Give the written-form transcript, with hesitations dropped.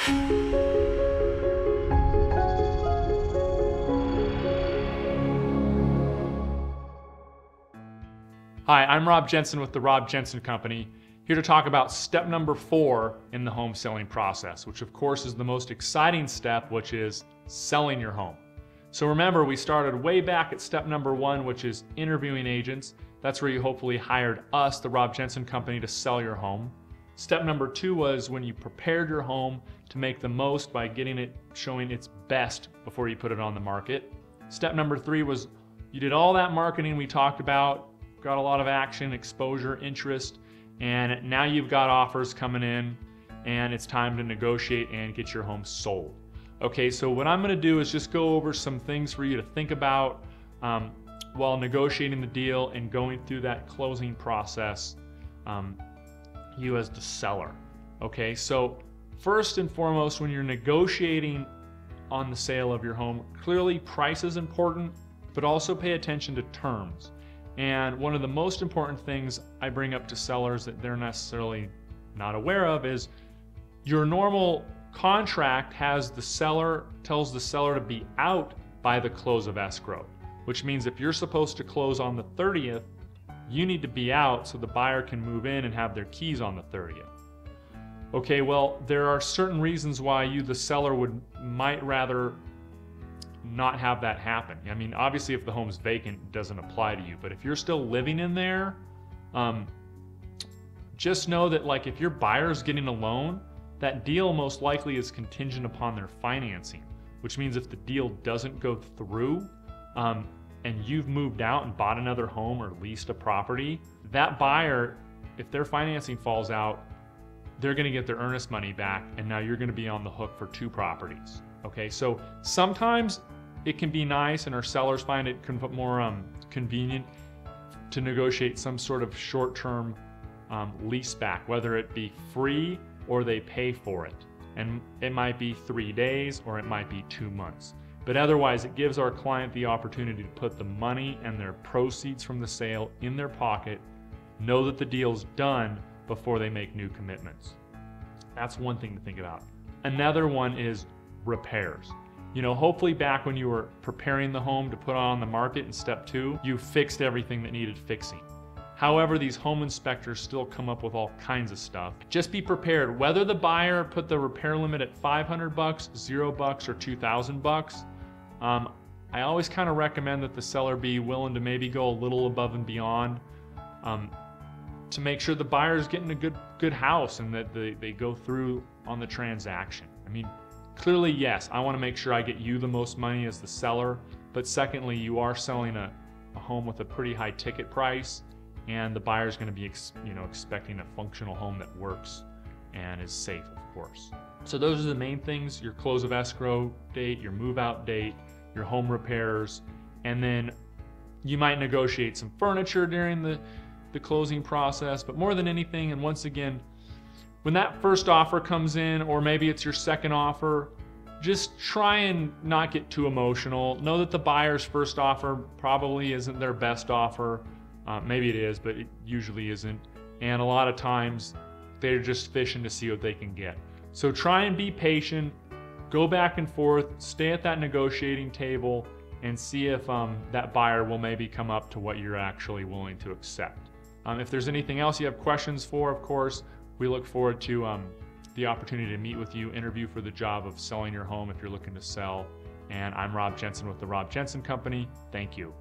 Hi, I'm Rob Jensen with the Rob Jensen Company, here to talk about step number 4 in the home selling process, which of course is the most exciting step, which is selling your home. So remember, we started way back at step number 1, which is interviewing agents. That's where you hopefully hired us, the Rob Jensen Company, to sell your home. Step number 2 was when you prepared your home to make the most by getting it showing its best before you put it on the market. Step number 3 was you did all that marketing we talked about, got a lot of action, exposure, interest, and now you've got offers coming in and it's time to negotiate and get your home sold. Okay, so what I'm going to do is just go over some things for you to think about while negotiating the deal and going through that closing process, you as the seller. Okay, so first and foremost, when you're negotiating on the sale of your home, clearly price is important, but also pay attention to terms. And one of the most important things I bring up to sellers that they're necessarily not aware of is your normal contract tells the seller to be out by the close of escrow, which means if you're supposed to close on the 30th, you need to be out so the buyer can move in and have their keys on the 30th. Okay, well, there are certain reasons why you, the seller, might rather not have that happen. I mean, obviously if the home's vacant, it doesn't apply to you, but if you're still living in there, just know that like if your buyer's getting a loan, that deal most likely is contingent upon their financing, which means if the deal doesn't go through and you've moved out and bought another home or leased a property, that buyer, if their financing falls out, they're going to get their earnest money back, and now you're going to be on the hook for 2 properties. Okay, so sometimes it can be nice, and our sellers find it more convenient to negotiate some sort of short-term lease back, whether it be free or they pay for it. And it might be 3 days or it might be 2 months. But otherwise, it gives our client the opportunity to put the money and their proceeds from the sale in their pocket, know that the deal's done before they make new commitments. That's one thing to think about. Another one is repairs. You know, hopefully back when you were preparing the home to put on the market in step 2, you fixed everything that needed fixing. However, these home inspectors still come up with all kinds of stuff. Just be prepared. Whether the buyer put the repair limit at $500, $0, or $2,000, I always kind of recommend that the seller be willing to maybe go a little above and beyond to make sure the buyer's getting a good house and that they go through on the transaction. I mean, clearly, yes, I want to make sure I get you the most money as the seller, but secondly, you are selling a home with a pretty high ticket price, and the buyer's going to be expecting a functional home that works and is safe, of course. So those are the main things: your close of escrow date, your move out date, your home repairs, and then you might negotiate some furniture during the closing process. But more than anything, and once again, when that first offer comes in, or maybe it's your second offer, just try and not get too emotional. Know that the buyer's first offer probably isn't their best offer. Maybe it is, but it usually isn't. And a lot of times they're just fishing to see what they can get. So try and be patient, go back and forth, stay at that negotiating table, and see if that buyer will maybe come up to what you're actually willing to accept. If there's anything else you have questions for, of course, we look forward to the opportunity to meet with you, interview for the job of selling your home if you're looking to sell. And I'm Rob Jensen with the Rob Jensen Company. Thank you.